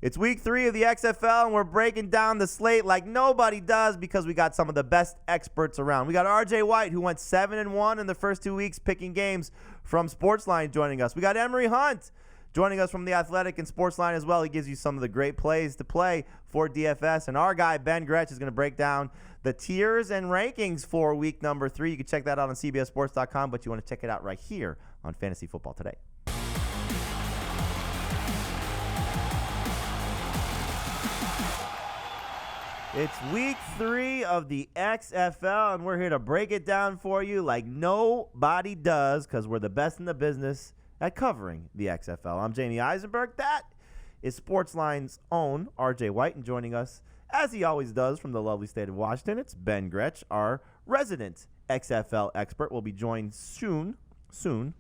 It's week 3 of the XFL, and we're breaking down the slate like nobody does because we got some of the best experts around. We got RJ White, who went 7-1 in the first 2 weeks picking games from SportsLine, joining us. We got Emory Hunt joining us from The Athletic and SportsLine as well. He gives you some of the great plays to play for DFS. And our guy, Ben Gretch, is going to break down the tiers and rankings for week number 3. You can check that out on CBSSports.com, but you want to check it out right here on Fantasy Football Today. It's week 3 of the XFL, and we're here to break it down for you like nobody does because we're the best in the business at covering the XFL. I'm Jamie Eisenberg. That is SportsLine's own RJ White, and joining us, as he always does, from the lovely state of Washington, it's Ben Gretch, our resident XFL expert. We'll be joined soon,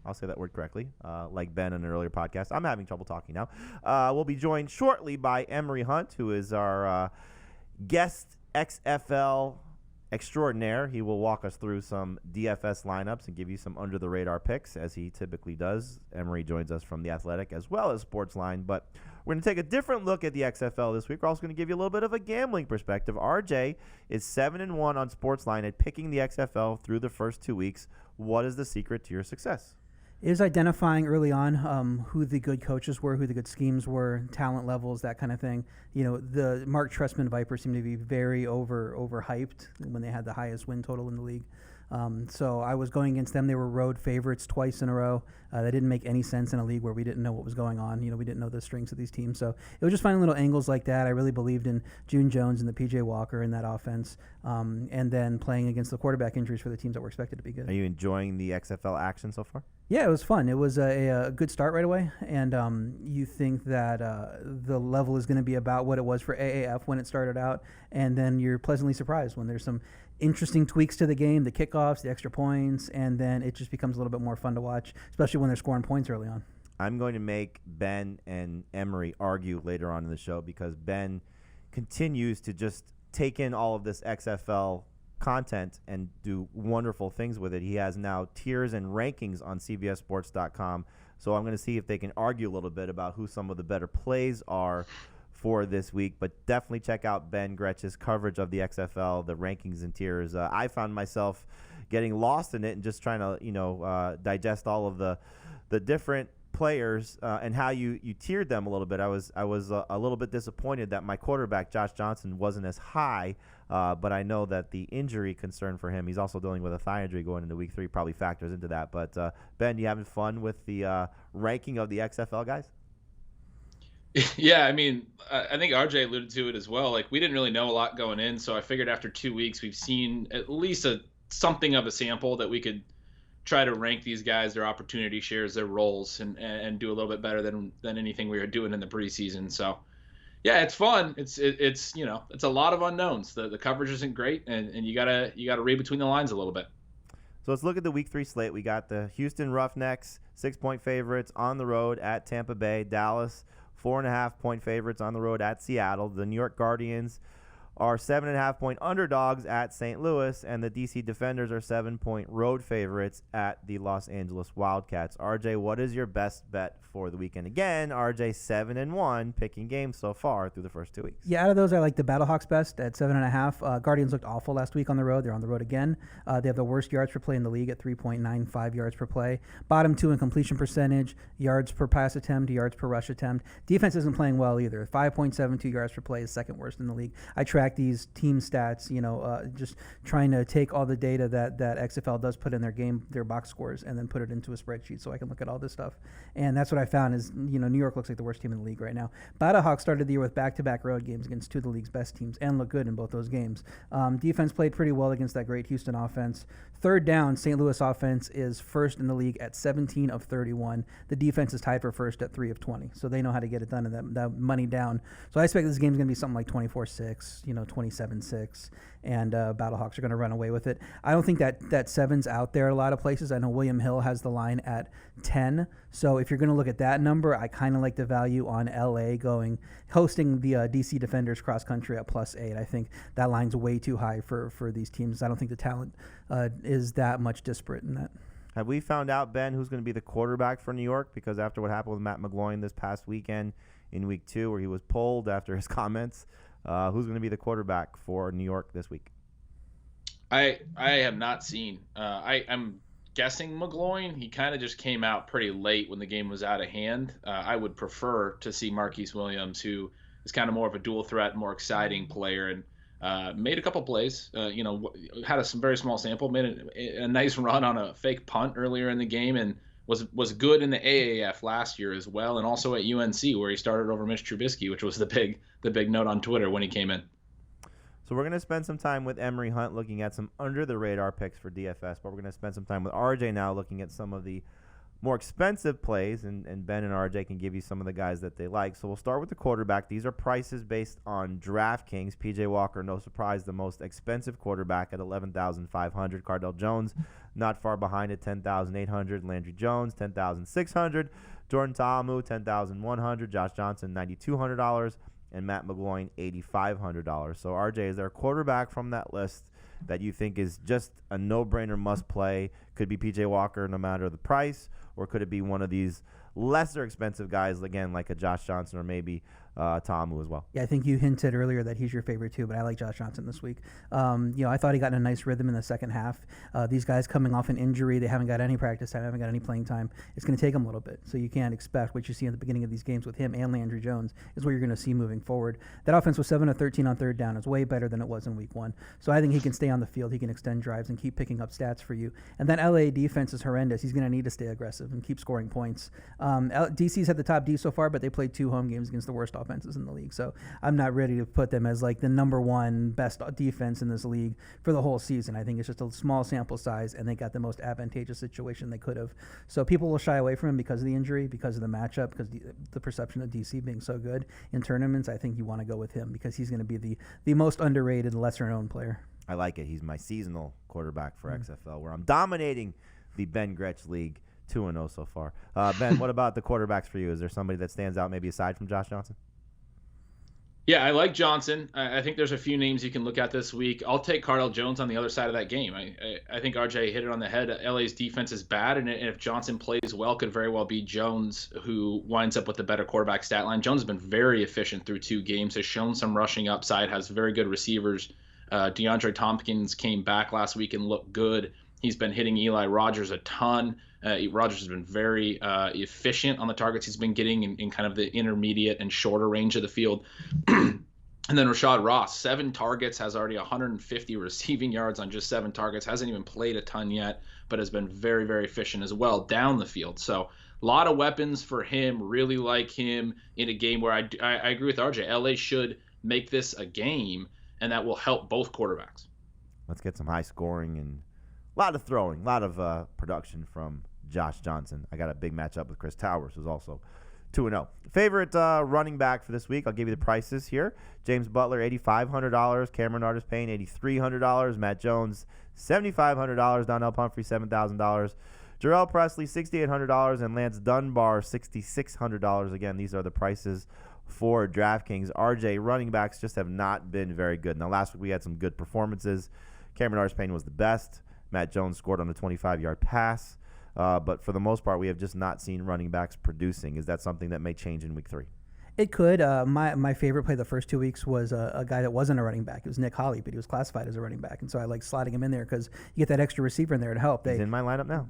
I'll say that word correctly, like Ben in an earlier podcast. I'm having trouble talking now. We'll be joined shortly by Emory Hunt, who is our guest XFL extraordinaire. He will walk us through some DFS lineups and give you some under-the-radar picks, as he typically does. Emory joins us from The Athletic as well as SportsLine, but we're going to take a different look at the XFL this week. We're also going to give you a little bit of a gambling perspective. RJ is 7-1 on SportsLine at picking the XFL through the first 2 weeks. What is the secret to your success? Is identifying early on who the good coaches were, who the good schemes were, talent levels, that kind of thing. You know, the Mark Trestman Vipers seemed to be very overhyped when they had the highest win total in the league. So I was going against them. They were road favorites twice in a row. That didn't make any sense in a league where we didn't know what was going on. You know, we didn't know the strengths of these teams. So it was just finding little angles like that. I really believed in June Jones and the P.J. Walker in that offense, and then playing against the quarterback injuries for the teams that were expected to be good. Are you enjoying the XFL action so far? Yeah, it was fun. It was a good start right away, and you think that the level is going to be about what it was for AAF when it started out, and then you're pleasantly surprised when there's some interesting tweaks to the game, the kickoffs, the extra points, and then it just becomes a little bit more fun to watch, especially when they're scoring points early on. I'm going to make Ben and Emory argue later on in the show because Ben continues to just take in all of this XFL content and do wonderful things with it. He has now tiers and rankings on CBSSports.com, so I'm going to see if they can argue a little bit about who some of the better plays are for this week. But definitely check out Ben Gretch's coverage of the XFL, the rankings and tiers. I found myself getting lost in it and just trying to digest all of the different players and how you tiered them a little bit. I was a little bit disappointed that my quarterback Josh Johnson wasn't as high, but I know that the injury concern for him, he's also dealing with a thigh injury going into week 3, probably factors into that. But Ben, you having fun with the ranking of the XFL guys? Yeah, I mean, I think RJ alluded to it as well. Like, we didn't really know a lot going in, so I figured after 2 weeks we've seen at least something of a sample that we could try to rank these guys, their opportunity shares, their roles, and do a little bit better than anything we were doing in the preseason. So, yeah, it's fun. It's a lot of unknowns. The coverage isn't great, and you gotta read between the lines a little bit. So let's look at the week 3 slate. We got the Houston Roughnecks, 6-point favorites on the road at Tampa Bay. Dallas, 4.5-point favorites on the road at Seattle. The New York Guardians are 7.5-point underdogs at St. Louis, and the DC Defenders are 7-point road favorites at the Los Angeles Wildcats. RJ, what is your best bet for the weekend? Again, RJ 7-1 picking games so far through the first 2 weeks. Yeah, out of those, I like the Battlehawks best at 7.5. Guardians looked awful last week on the road. They're on the road again. They have the worst yards per play in the league at 3.95 yards per play. Bottom 2 in completion percentage, yards per pass attempt, yards per rush attempt. Defense isn't playing well either. 5.72 yards per play is second worst in the league. I track these team stats, just trying to take all the data that XFL does put in their box scores, and then put it into a spreadsheet so I can look at all this stuff. And that's what I found is, New York looks like the worst team in the league right now. Battlehawks started the year with back-to-back road games against 2 of the league's best teams and looked good in both those games. Defense played pretty well against that great Houston offense. Third down, St. Louis offense is first in the league at 17 of 31. The defense is tied for first at 3 of 20. So they know how to get it done and that money down. So I expect this game's going to be something like 24-6, 27-6, and Battlehawks are going to run away with it. I don't think that 7's out there a lot of places. I know William Hill has the line at 10. So if you're going to look at that number, I kind of like the value on LA hosting the DC Defenders cross country at +8. I think that line's way too high for these teams. I don't think the talent is that much disparate in that. Have we found out, Ben, who's going to be the quarterback for New York? Because after what happened with Matt McGloin this past weekend, in week 2 where he was pulled after his comments. Who's going to be the quarterback for New York this week? I have not seen. I'm guessing McGloin. He kind of just came out pretty late when the game was out of hand. I would prefer to see Marquise Williams, who is kind of more of a dual threat, more exciting player, and made a couple plays. Had some very small sample, made a nice run on a fake punt earlier in the game, and was good in the AAF last year as well, and also at UNC where he started over Mitch Trubisky, which was the big note on Twitter when he came in. So we're going to spend some time with Emory Hunt looking at some under-the-radar picks for DFS, but we're going to spend some time with RJ now looking at some of the more expensive plays, and Ben and RJ can give you some of the guys that they like. So we'll start with the quarterback. These are prices based on DraftKings. P.J. Walker, no surprise, the most expensive quarterback at $11,500. Cardell Jones, not far behind at $10,800. Landry Jones, $10,600. Jordan Ta'amu, $10,100. Josh Johnson, $9,200. And Matt McGloin, $8,500. So, RJ, is there a quarterback from that list that you think is just a no-brainer must-play? Could be P.J. Walker no matter the price, or could it be one of these lesser expensive guys, again, like a Josh Johnson or maybe Ta'amu as well? Yeah, I think you hinted earlier that he's your favorite too, but I like Josh Johnson this week. I thought he got in a nice rhythm in the second half. These guys coming off an injury, they haven't got any practice time, haven't got any playing time. It's going to take them a little bit, so you can't expect what you see at the beginning of these games with him and Landry Jones is what you're going to see moving forward. That offense was 7 of 13 on third down. It's way better than it was in week 1. So I think he can stay on the field, he can extend drives and keep picking up stats for you. And that LA defense is horrendous. He's going to need to stay aggressive and keep scoring points. DC's had the top D so far, but they played 2 home games against the worst offenses in the league. So I'm not ready to put them as like the number 1 best defense in this league for the whole season. I think it's just a small sample size, and they got the most advantageous situation they could have. So people will shy away from him because of the injury, because of the matchup, because the perception of DC being so good in tournaments. I think you want to go with him because he's going to be the most underrated, lesser-known player. I like it. He's my seasonal quarterback for XFL, where I'm dominating the Ben Gretsch League 2-0 so far. Ben, what about the quarterbacks for you? Is there somebody that stands out maybe aside from Josh Johnson? Yeah, I like Johnson. I think there's a few names you can look at this week. I'll take Cardell Jones on the other side of that game. I think RJ hit it on the head. LA's defense is bad, and if Johnson plays well, could very well be Jones who winds up with the better quarterback stat line. Jones has been very efficient through 2 games, has shown some rushing upside, has very good receivers. DeAndre Tompkins came back last week and looked good. He's been hitting Eli Rogers a ton. Rogers has been very efficient on the targets he's been getting in kind of the intermediate and shorter range of the field. And then Rashad Ross, 7 targets, has already 150 receiving yards on just 7 targets. Hasn't even played a ton yet, but has been very, very efficient as well down the field. So a lot of weapons for him. Really like him in a game where I agree with RJ. LA should make this a game, and that will help both quarterbacks. Let's get some high scoring and a lot of throwing, a lot of production from Josh Johnson. I got a big matchup with Chris Towers, who's also 2-0. Favorite running back for this week, I'll give you the prices here. James Butler, $8,500. Cameron Artis-Payne, $8,300. Matt Jones, $7,500. Donnell Pumphrey, $7,000. Jarrell Presley, $6,800. And Lance Dunbar, $6,600. Again, these are the prices for DraftKings. RJ, running backs just have not been very good. Now, last week we had some good performances. Cameron Artis-Payne was the best. Matt Jones scored on a 25-yard pass. But for the most part, we have just not seen running backs producing. Is that something that may change in week 3? It could. My favorite play the first 2 weeks was a guy that wasn't a running back. It was Nick Holley, but he was classified as a running back, and so I like slotting him in there because you get that extra receiver in there to help. He's in my lineup now.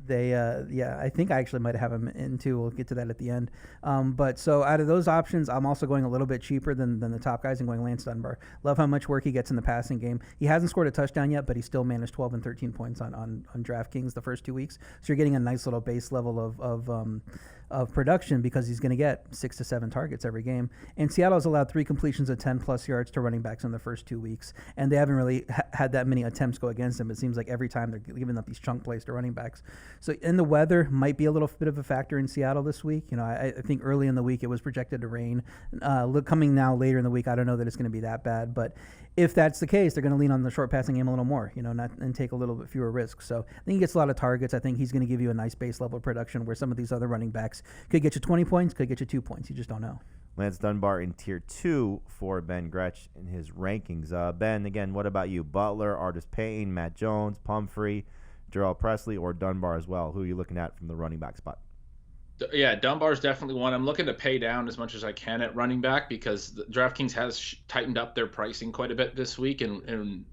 I think I actually might have him in too. We'll get to that at the end. But so out of those options, I'm also going a little bit cheaper than the top guys and going Lance Dunbar. Love how much work he gets in the passing game. He hasn't scored a touchdown yet, but he still managed 12 and 13 points on DraftKings the first 2 weeks. So you're getting a nice little base level of production because he's going to get 6 to 7 targets every game. And Seattle's allowed 3 completions of 10-plus yards to running backs in the first 2 weeks, and they haven't really had that many attempts go against them. It seems like every time they're giving up these chunk plays to running backs. So, and the weather might be a little bit of a factor in Seattle this week. I think early in the week it was projected to rain. Coming now later in the week, I don't know that it's going to be that bad, but if that's the case, they're going to lean on the short passing game a little more, and take a little bit fewer risks. So I think he gets a lot of targets. I think he's going to give you a nice base level of production where some of these other running backs could get you 20 points, could get you 2 points. You just don't know. Lance Dunbar in Tier 2 for Ben Gretsch in his rankings. Ben, again, what about you? Butler, Artis-Payne, Matt Jones, Pumphrey, Jarrell Presley, or Dunbar as well? Who are you looking at from the running back spot? Yeah, Dunbar's definitely one. I'm looking to pay down as much as I can at running back because DraftKings has tightened up their pricing quite a bit this week, and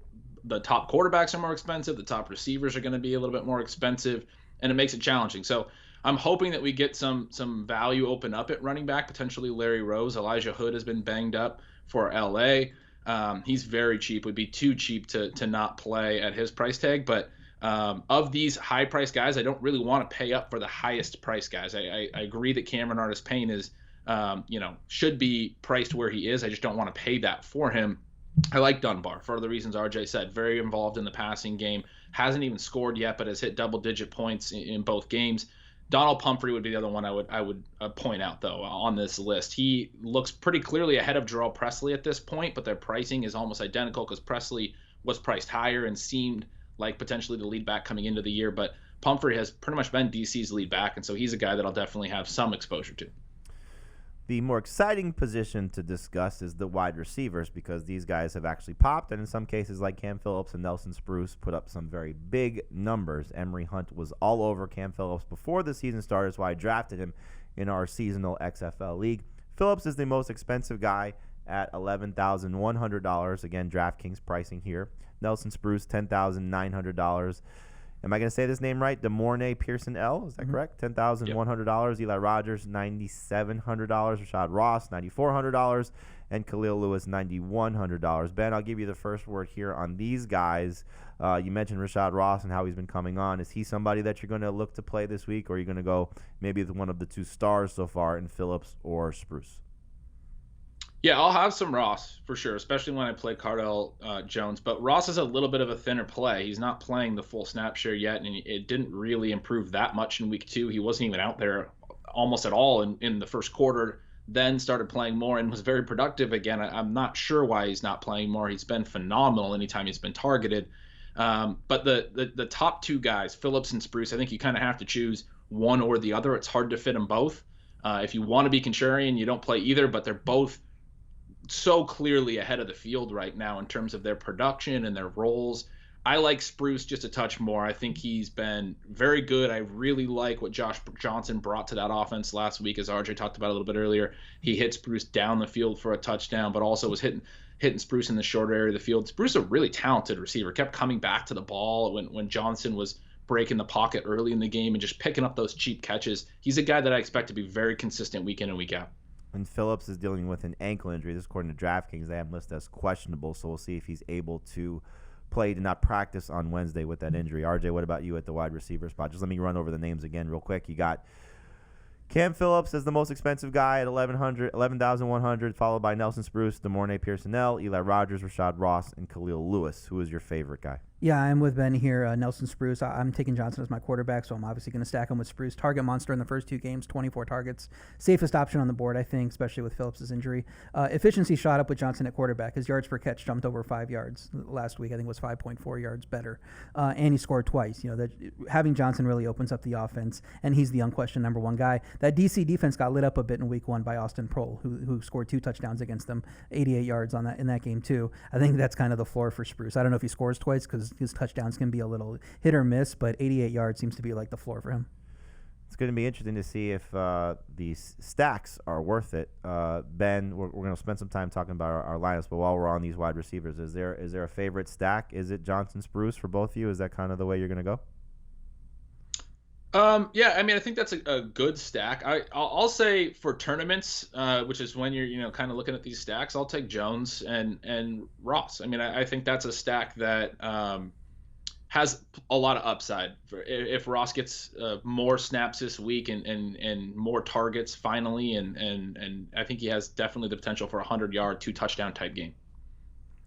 the top quarterbacks are more expensive. The top receivers are going to be a little bit more expensive, and it makes it challenging. So I'm hoping that we get some value open up at running back, potentially Larry Rose. Elijah Hood has been banged up for LA. He's very cheap. Would be too cheap to not play at his price tag, but of these high price guys, I don't really want to pay up for the highest price guys. I agree that Cameron Artis-Payne is, should be priced where he is. I just don't want to pay that for him. I like Dunbar for the reasons RJ said. Very involved in the passing game. Hasn't even scored yet, but has hit double-digit points in both games. Donald Pumphrey would be the other one I would point out, though, on this list. He looks pretty clearly ahead of Jarrell Presley at this point, but their pricing is almost identical because Presley was priced higher and seemed like potentially the lead back coming into the year. But Pumphrey has pretty much been DC's lead back, and so he's a guy that I'll definitely have some exposure to. The more exciting position to discuss is the wide receivers because these guys have actually popped, and in some cases, like Cam Phillips and Nelson Spruce, put up some very big numbers. Emory Hunt was all over Cam Phillips before the season started, so I drafted him in our seasonal XFL league. Phillips is the most expensive guy at $11,100. Again, DraftKings pricing here. Nelson Spruce, $10,900. Am I going to say this name right? DeMornay Pearson L. Is that correct? $10,100. Yep. Eli Rogers, $9,700. Rashad Ross, $9,400. And Khalil Lewis, $9,100. Ben, I'll give you the first word here on these guys. You mentioned Rashad Ross and how he's been coming on. Is he somebody that you're going to look to play this week, or are you going to go maybe with one of the two stars so far in Phillips or Spruce? Yeah, I'll have some Ross for sure, especially when I play Cardell Jones. But Ross is a little bit of a thinner play. He's not playing the full snap share yet, and it didn't really improve that much in week 2. He wasn't even out there almost at all in the first quarter, then started playing more and was very productive again. I'm not sure why he's not playing more. He's been phenomenal anytime he's been targeted. But the top two guys, Phillips and Spruce, I think you kind of have to choose one or the other. It's hard to fit them both. If you want to be contrarian, you don't play either, but they're both so clearly ahead of the field right now in terms of their production and their roles. I like Spruce just a touch more. I think he's been very good. I really like what Josh Johnson brought to that offense last week, as RJ talked about a little bit earlier. He hit Spruce down the field for a touchdown, but also was hitting Spruce in the short area of the field. Spruce is a really talented receiver, kept coming back to the ball when Johnson was breaking the pocket early in the game and just picking up those cheap catches. He's a guy that I expect to be very consistent week in and week out. And Phillips is dealing with an ankle injury. This, according to DraftKings, they have him listed as questionable, so we'll see if he's able to play, to not practice on Wednesday with that injury. RJ, what about you at the wide receiver spot? Just let me run over the names again real quick. You got Cam Phillips as the most expensive guy at $11,100, followed by Nelson Spruce, DeMornay Pearson-L, Eli Rogers, Rashad Ross, and Khalil Lewis. Who is your favorite guy? Yeah, I'm with Ben here. Nelson Spruce. I'm taking Johnson as my quarterback, so I'm obviously going to stack him with Spruce. Target monster in the first 2 games, 24 targets. Safest option on the board, I think, especially with Phillips' injury. Efficiency shot up with Johnson at quarterback. His yards per catch jumped over 5 yards last week. I think it was 5.4 yards better. And he scored twice. Having Johnson really opens up the offense, and he's the unquestioned number 1 guy. That DC defense got lit up a bit in week 1 by Austin Prohl, who scored 2 touchdowns against them, 88 yards in that game too. I think that's kind of the floor for Spruce. I don't know if he scores twice because his touchdowns can be a little hit or miss, but 88 yards seems to be like the floor for him. It's going to be interesting to see if these stacks are worth it. Ben, we're going to spend some time talking about our lineups, but while we're on these wide receivers, is there a favorite stack? Is it Johnson Spruce for both of you? Is that kind of the way you're going to go? Yeah, I mean, I think that's a good stack. I'll say for tournaments, which is when you're kind of looking at these stacks, I'll take Jones and Ross. I mean, I think that's a stack that has a lot of upside. If Ross gets more snaps this week and more targets finally, and I think he has definitely the potential for a 100-yard, 2-touchdown type game.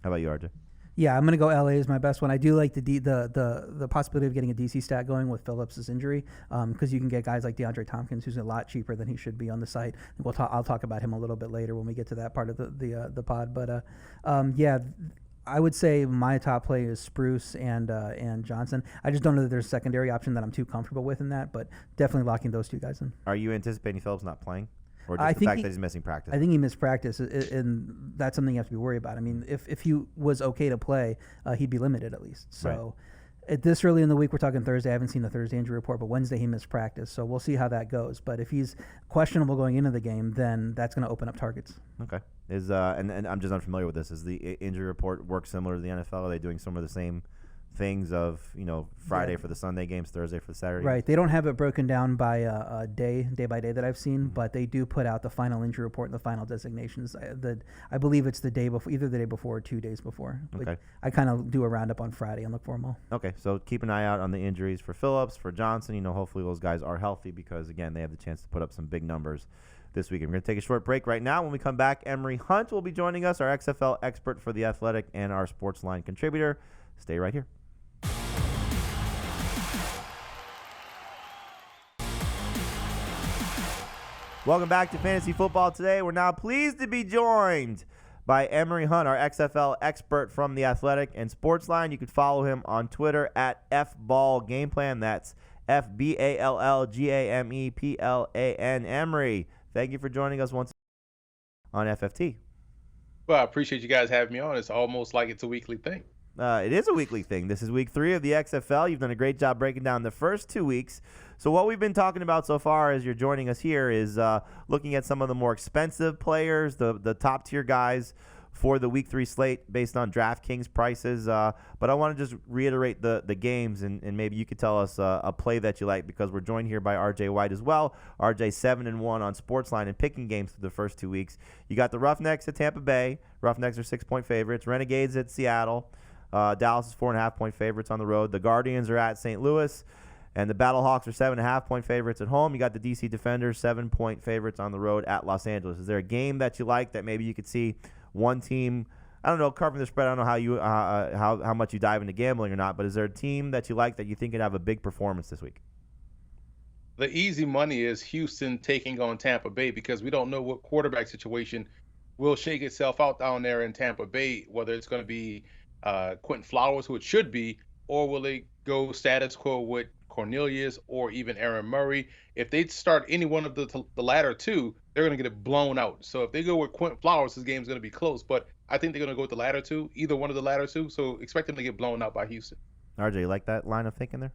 How about you, RJ? Yeah, I'm going to go LA as my best one. I do like the possibility of getting a DC stat going with Phillips' injury because you can get guys like DeAndre Tompkins, who's a lot cheaper than he should be on the site. I'll talk about him a little bit later when we get to that part of the pod. But yeah, I would say my top play is Spruce and Johnson. I just don't know that there's a secondary option that I'm too comfortable with in that, but definitely locking those 2 guys in. Are you anticipating Phillips not playing? Or just the fact that he's missing practice? I think he missed practice, and that's something you have to be worried about. I mean, if he was okay to play, he'd be limited at least. So At this early in the week, we're talking Thursday. I haven't seen the Thursday injury report, but Wednesday he missed practice, so we'll see how that goes. But if he's questionable going into the game, then that's going to open up targets. Okay. And I'm just unfamiliar with this. Is the injury report work similar to the NFL? Are they doing some of the same things of, Friday for the Sunday games, Thursday for the Saturday Right. games? They don't have it broken down by a day by day that I've seen, but they do put out the final injury report and the final designations. I believe it's the day before, either the day before or 2 days before. Okay. I kind of do a roundup on Friday and look for them all. Okay, so keep an eye out on the injuries for Phillips, for Johnson. Hopefully those guys are healthy because, again, they have the chance to put up some big numbers this weekend. We're going to take a short break right now. When we come back, Emory Hunt will be joining us, our XFL expert for The Athletic and our SportsLine contributor. Stay right here. Welcome back to Fantasy Football Today. We're now pleased to be joined by Emory Hunt, our XFL expert from The Athletic and SportsLine. You can follow him on Twitter at FBallGamePlan. That's FBallGameplan. Emory, thank you for joining us once on FFT. Well, I appreciate you guys having me on. It's almost like it's a weekly thing. It is a weekly thing. This is week 3 of the XFL. You've done a great job breaking down the first 2 weeks. So what we've been talking about so far as you're joining us here is looking at some of the more expensive players, the top-tier guys for the week 3 slate based on DraftKings prices. But I want to just reiterate the games, and maybe you could tell us a play that you like, because we're joined here by RJ White as well. RJ 7-1 on SportsLine and picking games for the first 2 weeks. You got the Roughnecks at Tampa Bay. Roughnecks are 6-point favorites. Renegades at Seattle. Dallas is 4.5-point favorites on the road. The Guardians are at St. Louis, and the Battlehawks are 7.5-point favorites at home. You got the DC Defenders 7-point favorites on the road at Los Angeles. Is there a game that you like that maybe you could see one team, I don't know, covering the spread? I don't know how much you dive into gambling or not, but is there a team that you like that you think could have a big performance this week? The easy money is Houston taking on Tampa Bay, because we don't know what quarterback situation will shake itself out down there in Tampa Bay, whether it's going to be Quentin Flowers, who it should be, or will they go status quo with Cornelius or even Aaron Murray? If they start any one of the latter two, they're going to get it blown out. So if they go with Quentin Flowers, this game's going to be close. But I think they're going to go with the latter two, either one of the latter two. So expect them to get blown out by Houston. RJ, you like that line of thinking there?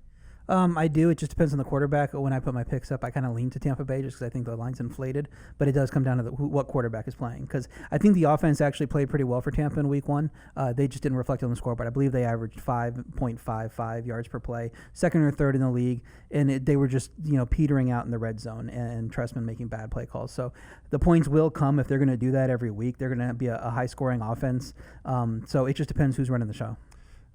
I do. It just depends on the quarterback. When I put my picks up, I kind of lean to Tampa Bay just because I think the line's inflated. But it does come down to what quarterback is playing, because I think the offense actually played pretty well for Tampa in week 1. They just didn't reflect on the score, but I believe they averaged 5.55 yards per play, second or third in the league, and they were just petering out in the red zone and Trestman making bad play calls. So the points will come if they're going to do that every week. They're going to be a high-scoring offense. So it just depends who's running the show.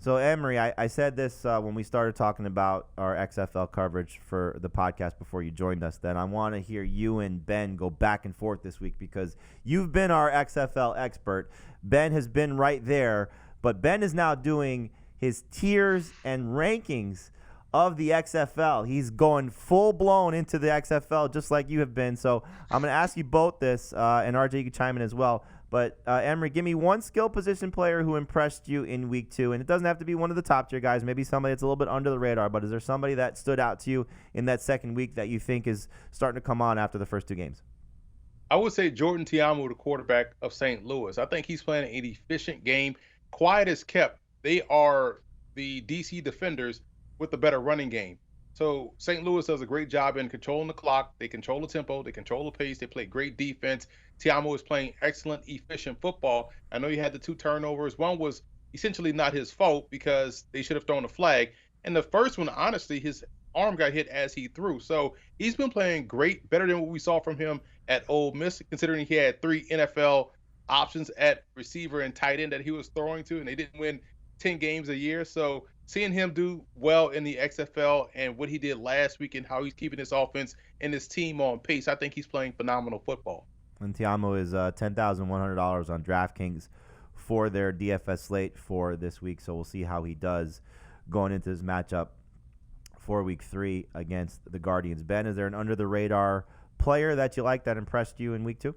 So, Emory, I said this when we started talking about our XFL coverage for the podcast before you joined us, that I want to hear you and Ben go back and forth this week, because you've been our XFL expert. Ben has been right there, but Ben is now doing his tiers and rankings of the XFL. He's going full-blown into the XFL just like you have been. So I'm going to ask you both this, and RJ, you can chime in as well. But, Emory, give me one skill position player who impressed you in week 2. And it doesn't have to be one of the top-tier guys, maybe somebody that's a little bit under the radar. But is there somebody that stood out to you in that second week that you think is starting to come on after the first 2 games? I would say Jordan Tiamo, the quarterback of St. Louis. I think he's playing an efficient game. Quiet as kept. They are the DC Defenders with the better running game. So St. Louis does a great job in controlling the clock. They control the tempo. They control the pace. They play great defense. Tiamo is playing excellent, efficient football. I know he had the 2 turnovers. One was essentially not his fault because they should have thrown a flag. And the first one, honestly, his arm got hit as he threw. So he's been playing great, better than what we saw from him at Ole Miss, considering he had 3 NFL options at receiver and tight end that he was throwing to, and they didn't win 10 games a year. So seeing him do well in the XFL and what he did last week and how he's keeping his offense and his team on pace, I think he's playing phenomenal football. And Tiamo is $10,100 on DraftKings for their DFS slate for this week. So we'll see how he does going into this matchup for week 3 against the Guardians. Ben, is there an under-the-radar player that you like that impressed you in week 2?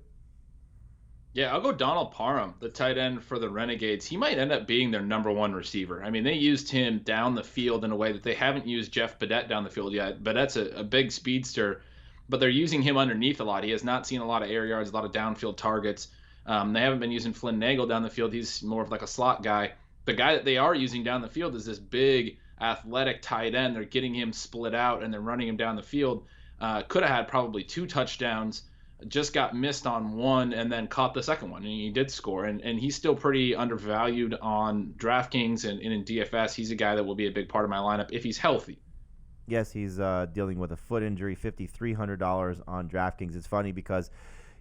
Yeah, I'll go Donald Parham, the tight end for the Renegades. He might end up being their number 1 receiver. I mean, they used him down the field in a way that they haven't used Jeff Badette down the field yet. Badette's a big speedster, but they're using him underneath a lot. He has not seen a lot of air yards, a lot of downfield targets. They haven't been using Flynn Nagel down the field. He's more of like a slot guy. The guy that they are using down the field is this big athletic tight end. They're getting him split out and they're running him down the field. Could have had probably 2 touchdowns, just got missed on one and then caught the second one, and he did score. And he's still pretty undervalued on DraftKings and in DFS. He's a guy that will be a big part of my lineup if he's healthy. Yes, he's dealing with a foot injury, $5,300 on DraftKings. It's funny because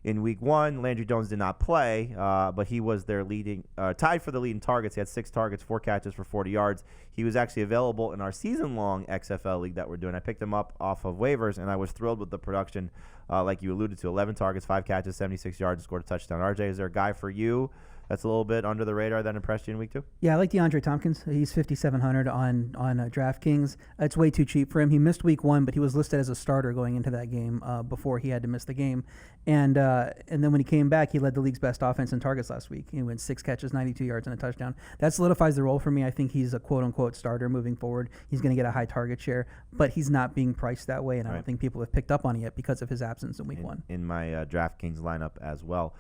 in week 1, Landry Jones did not play, but he was their tied for the lead in targets. He had 6 targets, 4 catches for 40 yards. He was actually available in our season-long XFL league that we're doing. I picked him up off of waivers, and I was thrilled with the production, like you alluded to. 11 targets, 5 catches, 76 yards, and scored a touchdown. RJ, is there a guy for you that's a little bit under the radar that impressed you in week 2? Yeah, I like DeAndre Tompkins. He's 5,700 on DraftKings. It's way too cheap for him. He missed week 1, but he was listed as a starter going into that game before he had to miss the game. And then when he came back, he led the league's best offense in targets last week. He went 6 catches, 92 yards, and a touchdown. That solidifies the role for me. I think he's a quote-unquote starter moving forward. He's going to get a high target share, but he's not being priced that way, and I don't think people have picked up on it yet because of his absence in week 1. In my DraftKings lineup as well.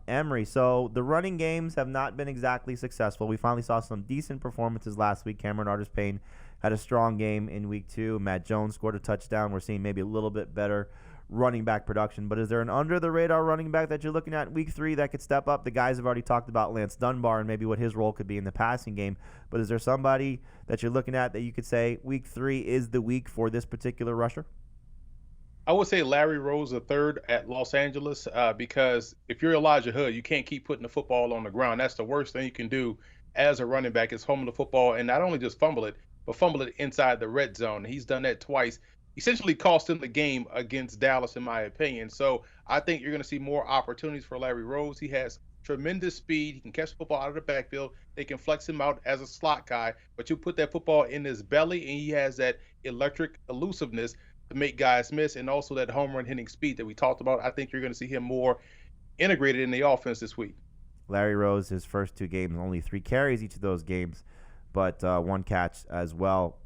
Emory, so the running games have not been exactly successful. We finally saw some decent performances last week. Cameron Artis-Payne had a strong game in week 2. Matt Jones scored a touchdown. We're seeing maybe a little bit better running back production. But is there an under-the-radar running back that you're looking at in week 3 that could step up? The guys have already talked about Lance Dunbar and maybe what his role could be in the passing game. But is there somebody that you're looking at that you could say week 3 is the week for this particular rusher? I would say Larry Rose III at Los Angeles because if you're Elijah Hood, you can't keep putting the football on the ground. That's the worst thing you can do as a running back is fumble the football, and not only just fumble it, but fumble it inside the red zone. He's done that twice, essentially cost him the game against Dallas, in my opinion. So I think you're going to see more opportunities for Larry Rose. He has tremendous speed. He can catch the football out of the backfield. They can flex him out as a slot guy, but you put that football in his belly, and he has that electric elusiveness to make guys miss, and also that home run hitting speed that we talked about. I think you're going to see him more integrated in the offense this week. Larry Rose, his first 2 games, only 3 carries each of those games, but 1 catch as well.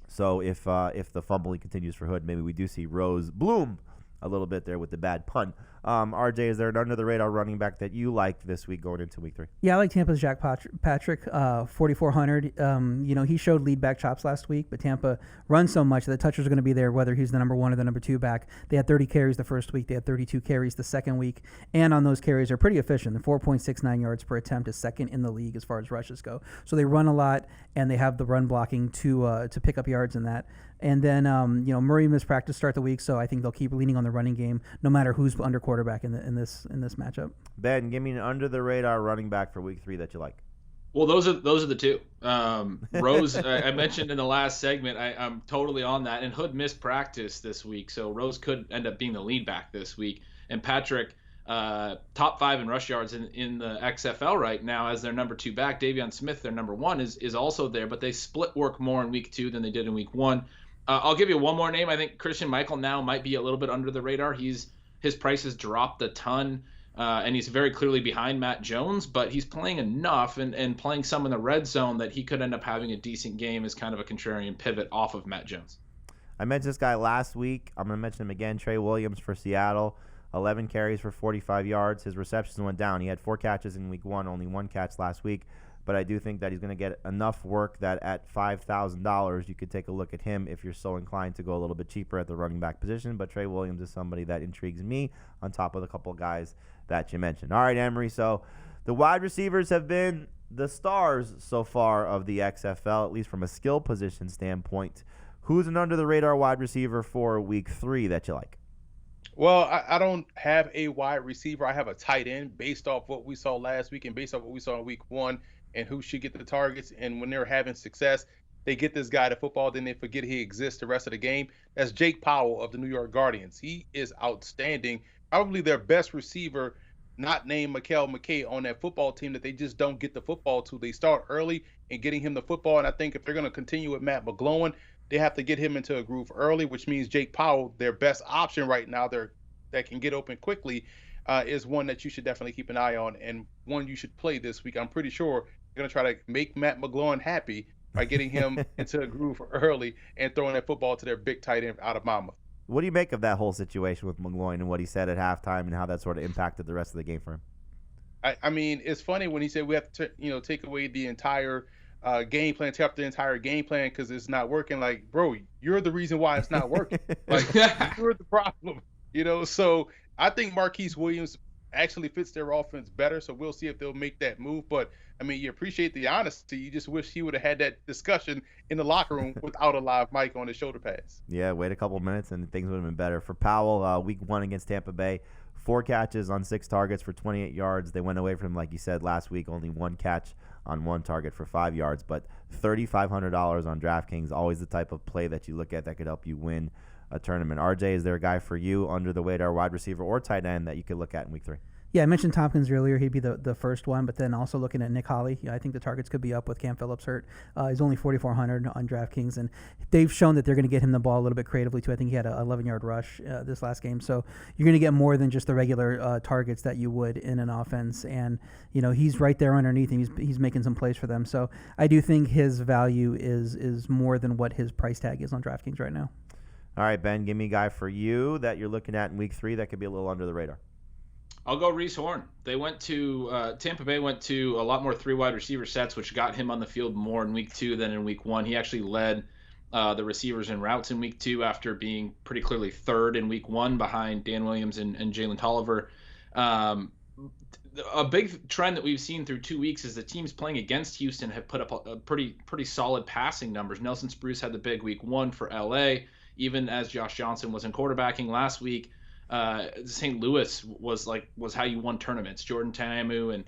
So if the fumbling continues for Hood, maybe we do see Rose bloom a little bit there with the bad pun. RJ, is there an under-the-radar running back that you like this week going into week 3? Yeah, I like Tampa's Jack Patrick, 4,400. He showed lead back chops last week, but Tampa runs so much that the touches are going to be there whether he's the number 1 or the number 2 back. They had 30 carries the first week. They had 32 carries the second week. And on those carries, they're pretty efficient. The 4.69 yards per attempt is second in the league as far as rushes go. So they run a lot, and they have the run blocking to pick up yards in that. And then, Murray missed practice start the week, so I think they'll keep leaning on the running game no matter who's under quarterback in this matchup. Ben, give me an under-the-radar running back for week 3 that you like. Well, those are the 2. Rose, I mentioned in the last segment, I'm totally on that. And Hood missed practice this week, so Rose could end up being the lead back this week. And Patrick, top 5 in rush yards in the XFL right now as their number 2 back. Davion Smith, their number 1, is also there, but they split work more in week 2 than they did in week 1. I'll give you one more name. I think Christian Michael now might be a little bit under the radar. His price has dropped a ton, and he's very clearly behind Matt Jones, but he's playing enough and playing some in the red zone that he could end up having a decent game as kind of a contrarian pivot off of Matt Jones. I mentioned this guy last week. I'm going to mention him again, Trey Williams for Seattle. 11 carries for 45 yards. His receptions went down. He had 4 catches in week 1, only 1 catch last week. But I do think that he's going to get enough work that at $5,000, you could take a look at him if you're so inclined to go a little bit cheaper at the running back position. But Trey Williams is somebody that intrigues me on top of the couple of guys that you mentioned. All right, Emory. So the wide receivers have been the stars so far of the XFL, at least from a skill position standpoint. Who's an under-the-radar wide receiver for week 3 that you like? Well, I don't have a wide receiver. I have a tight end based off what we saw last week and based off what we saw in week 1. And who should get the targets. And when they're having success, they get this guy to football, then they forget he exists the rest of the game. That's Jake Powell of the New York Guardians. He is outstanding. Probably their best receiver, not named Mikael McKay, on that football team that they just don't get the football to. They start early in getting him the football. And I think if they're going to continue with Matt McGlowan, they have to get him into a groove early, which means Jake Powell, their best option right now, that can get open quickly, is one that you should definitely keep an eye on and one you should play this week. I'm pretty sure going to try to make Matt McGlowan happy by getting him into a groove early and throwing that football to their big tight end out of Monmouth. What do you make of that whole situation with McGlowan and what he said at halftime and how that sort of impacted the rest of the game for him? I mean, it's funny when he said we have to, take away the entire game plan, tear up the entire game plan because it's not working. Like, bro, you're the reason why it's not working. Like, you're the problem. So I think Marquise Williams actually fits their offense better. So we'll see if they'll make that move. But I mean, you appreciate the honesty. You just wish he would have had that discussion in the locker room without a live mic on his shoulder pads. Yeah, wait a couple minutes and things would have been better. For Powell, week 1 against Tampa Bay, 4 catches on 6 targets for 28 yards. They went away from him, like you said, last week, only 1 catch on 1 target for 5 yards. But $3,500 on DraftKings, always the type of play that you look at that could help you win a tournament. RJ, is there a guy for you under the radar wide receiver or tight end that you could look at in week 3? Yeah, I mentioned Tompkins earlier. He'd be the first one, but then also looking at Nick Holley. I think the targets could be up with Cam Phillips hurt. He's only 4,400 on DraftKings, and they've shown that they're going to get him the ball a little bit creatively, too. I think he had an 11-yard rush this last game. So you're going to get more than just the regular targets that you would in an offense. And, he's right there underneath him. He's making some plays for them. So I do think his value is more than what his price tag is on DraftKings right now. All right, Ben, give me a guy for you that you're looking at in week 3 that could be a little under the radar. I'll go Reese Horn. They went to Tampa Bay went to a lot more 3 wide receiver sets, which got him on the field more in week 2 than in week 1. He actually led the receivers in routes in week 2 after being pretty clearly 3rd in week 1 behind Dan Williams and Jalen Tolliver. A big trend that we've seen through 2 weeks is the teams playing against Houston have put up a pretty solid passing numbers. Nelson Spruce had the big week 1 for LA, even as Josh Johnson wasn't quarterbacking last week. St. Louis was how you won tournaments. Jordan Ta'amu and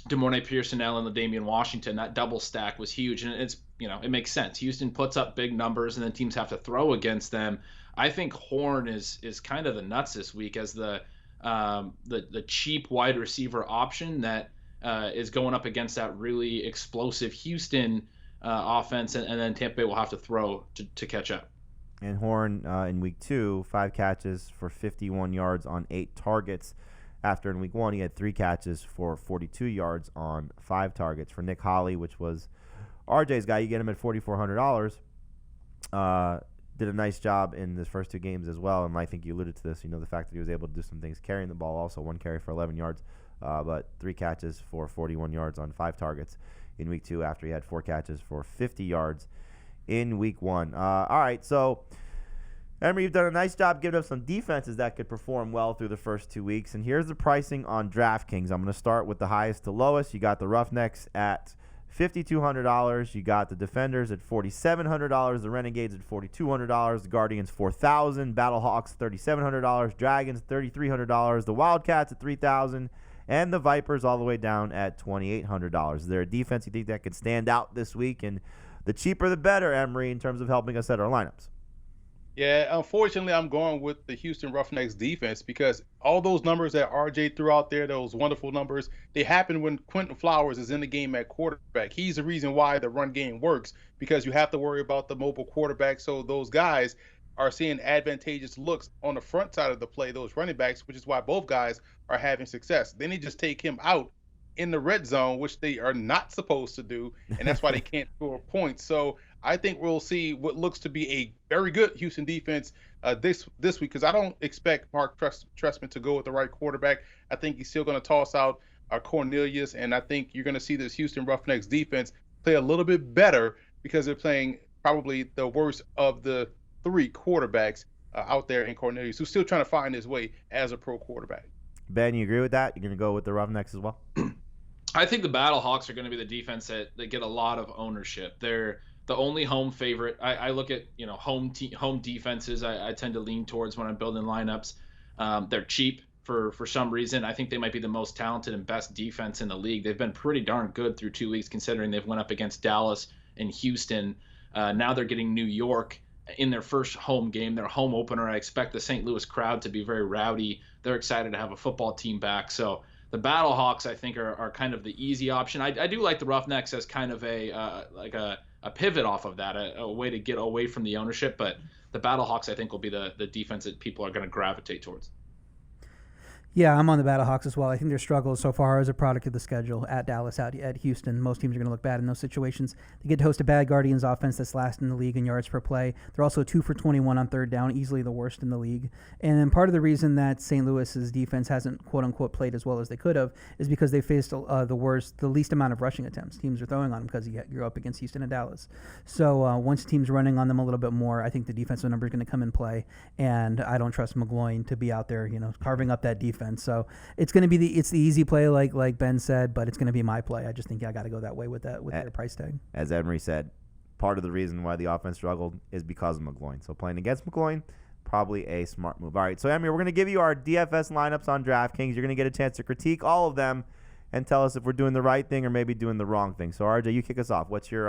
DeMornay Pearsonell and LaDainian Washington. That double stack was huge, and it's it makes sense. Houston puts up big numbers, and then teams have to throw against them. I think Horn is kind of the nuts this week as the cheap wide receiver option that is going up against that really explosive Houston offense, and then Tampa Bay will have to throw to catch up. And Horn in week 2, 5 catches for 51 yards on 8 targets. After in week 1, he had 3 catches for 42 yards on 5 targets. For Nick Holley, which was RJ's guy, you get him at $4,400. Did a nice job in his first 2 games as well. And I think you alluded to this, the fact that he was able to do some things carrying the ball also. 1 carry for 11 yards, but 3 catches for 41 yards on 5 targets in week 2 after he had 4 catches for 50 yards in week 1. All right, so Emory, you've done a nice job giving us some defenses that could perform well through the first 2 weeks. And here's the pricing on DraftKings. I'm going to start with the highest to lowest. You got the Roughnecks at $5,200. You got the Defenders at $4,700. The Renegades at $4,200. The Guardians $4,000. Battlehawks $3,700. Dragons $3,300. The Wildcats at $3,000. And the Vipers all the way down at $2,800. Is there a defense you think that could stand out this week? And the cheaper the better, Emory, in terms of helping us set our lineups. Yeah, unfortunately, I'm going with the Houston Roughnecks defense because all those numbers that RJ threw out there, those wonderful numbers, they happen when Quentin Flowers is in the game at quarterback. He's the reason why the run game works because you have to worry about the mobile quarterback. So those guys are seeing advantageous looks on the front side of the play, those running backs, which is why both guys are having success. Then they just take him out in the red zone, which they are not supposed to do, and that's why they can't score points. So I think we'll see what looks to be a very good Houston defense this week because I don't expect Mark Trestman to go with the right quarterback. I think he's still going to toss out Cornelius, and I think you're going to see this Houston Roughnecks defense play a little bit better because they're playing probably the worst of the 3 quarterbacks out there in Cornelius, who's still trying to find his way as a pro quarterback. Ben, you agree with that? You're going to go with the Roughnecks as well? I think the Battlehawks are going to be the defense that get a lot of ownership. They're the only home favorite. I look at home defenses. I tend to lean towards when I'm building lineups. They're cheap for some reason. I think they might be the most talented and best defense in the league. They've been pretty darn good through 2 weeks, considering they've went up against Dallas and Houston. Now they're getting New York in their first home game, their home opener. I expect the St. Louis crowd to be very rowdy. They're excited to have a football team back. So the Battlehawks, I think, are kind of the easy option. I do like the Roughnecks as kind of a pivot off of that, a way to get away from the ownership. But the Battlehawks, I think, will be the defense that people are going to gravitate towards. Yeah, I'm on the Battlehawks as well. I think their struggles so far is a product of the schedule at Dallas, out at Houston. Most teams are going to look bad in those situations. They get to host a bad Guardians offense that's last in the league in yards per play. They're also 2 for 21 on third down, easily the worst in the league. And then part of the reason that St. Louis's defense hasn't quote-unquote played as well as they could have is because they faced the least amount of rushing attempts. Teams are throwing on them because you're up against Houston and Dallas. So once teams running on them a little bit more, I think the defensive number is going to come in play. And I don't trust McGloin to be out there, carving up that defense. So it's going to be the easy play, like Ben said, but it's going to be my play. I just think I got to go that way with their price tag. As Emory said, part of the reason why the offense struggled is because of McGloin. So playing against McGloin, probably a smart move. All right, so Emory, we're going to give you our DFS lineups on DraftKings. You're going to get a chance to critique all of them and tell us if we're doing the right thing or maybe doing the wrong thing. So RJ, you kick us off. What's your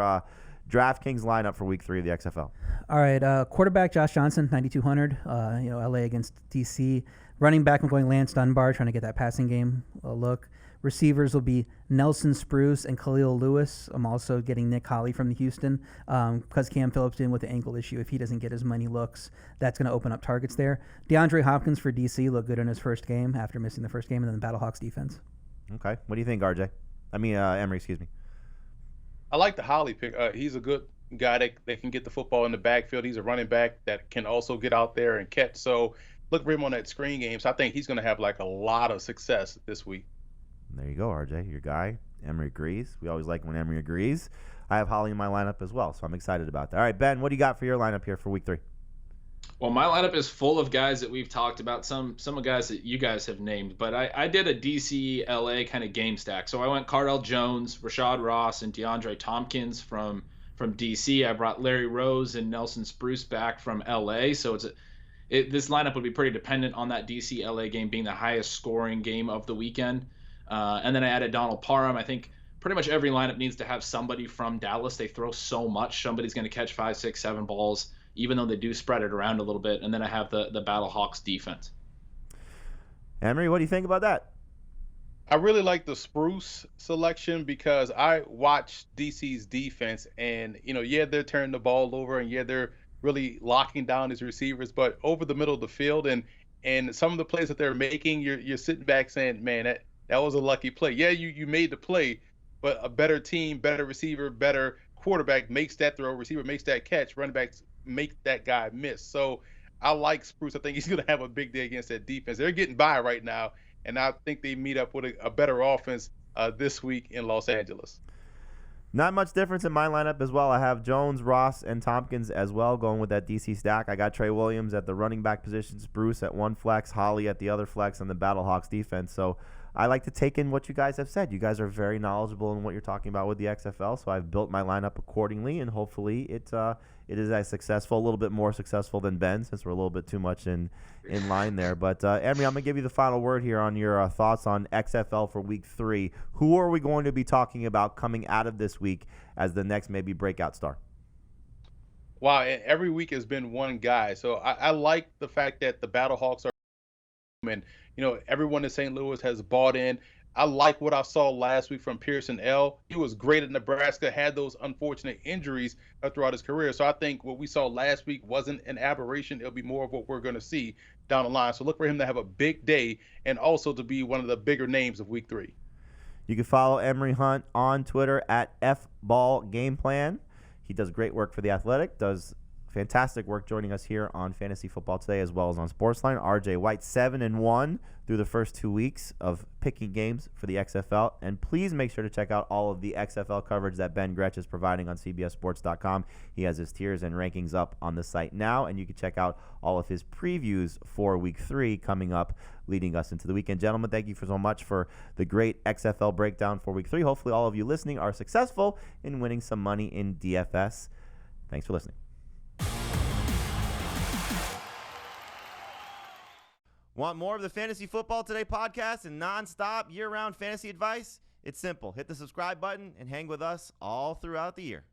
DraftKings lineup for Week 3 of the XFL? All right, quarterback Josh Johnson, 9,200. LA against DC. Running back, I'm going Lance Dunbar, trying to get that passing game look. Receivers will be Nelson Spruce and Khalil Lewis. I'm also getting Nick Holley from the Houston because Cam Phillips in with the ankle issue. If he doesn't get as many looks, that's going to open up targets there. DeAndre Hopkins for DC looked good in his first game after missing the first game, and then the Battlehawks defense. Okay. What do you think, RJ? Emory, excuse me. I like the Holley pick. He's a good guy that can get the football in the backfield. He's a running back that can also get out there and catch. So look for him on that screen game. So I think he's going to have like a lot of success this week. There you go, RJ, your guy. Emory agrees. We always like when Emory agrees. I have Holley in my lineup as well, so I'm excited about that. All right, Ben, what do you got for your lineup here for Week 3? Well, my lineup is full of guys that we've talked about, some of guys that you guys have named, but I did a DC LA kind of game stack. So I went Cardell Jones, Rashad Ross, and DeAndre Tompkins from DC. I brought Larry Rose and Nelson Spruce back from LA. So this lineup would be pretty dependent on that DC LA game being the highest scoring game of the weekend. And then I added Donald Parham. I think pretty much every lineup needs to have somebody from Dallas. They throw so much. Somebody's going to catch 5, 6, 7 balls, even though they do spread it around a little bit. And then I have the Battlehawks defense. Emory, what do you think about that? I really like the Spruce selection because I watched DC's defense and, they're turning the ball over and they're really locking down his receivers, but over the middle of the field and some of the plays that they're making, you're sitting back saying, man, that was a lucky play. Yeah, you made the play, but a better team, better receiver, better quarterback makes that throw, receiver makes that catch, running backs make that guy miss. So I like Spruce. I think he's going to have a big day against that defense. They're getting by right now, and I think they meet up with a better offense this week in Los Angeles. Not much difference in my lineup as well. I have Jones, Ross, and Tompkins as well going with that DC stack. I got Trey Williams at the running back position, Spruce at one flex, Holley at the other flex, and the Battlehawks defense. So I like to take in what you guys have said. You guys are very knowledgeable in what you're talking about with the XFL, so I've built my lineup accordingly, and hopefully it is as successful, a little bit more successful than Ben, since we're a little bit too much in line there. But Emory, I'm going to give you the final word here on your thoughts on XFL for Week 3. Who are we going to be talking about coming out of this week as the next maybe breakout star? Wow, every week has been one guy. So I like the fact that the Battlehawks are and everyone in St. Louis has bought in. I like what I saw last week from Pearson L. He was great at Nebraska, had those unfortunate injuries throughout his career. So I think what we saw last week wasn't an aberration. It'll be more of what we're going to see down the line. So look for him to have a big day and also to be one of the bigger names of Week 3. You can follow Emory Hunt on Twitter at FBallGamePlan. He does great work for The Athletic, does fantastic work joining us here on Fantasy Football Today as well as on SportsLine. RJ White 7-1 through the first 2 weeks of picking games for the XFL. And please make sure to check out all of the XFL coverage that Ben Gretsch is providing on CBSSports.com. He has his tiers and rankings up on the site now, and you can check out all of his previews for Week 3 coming up, leading us into the weekend. Gentlemen, thank you so much for the great XFL breakdown for Week 3. Hopefully all of you listening are successful in winning some money in DFS. Thanks for listening. Want more of the Fantasy Football Today podcast and nonstop year-round fantasy advice? It's simple. Hit the subscribe button and hang with us all throughout the year.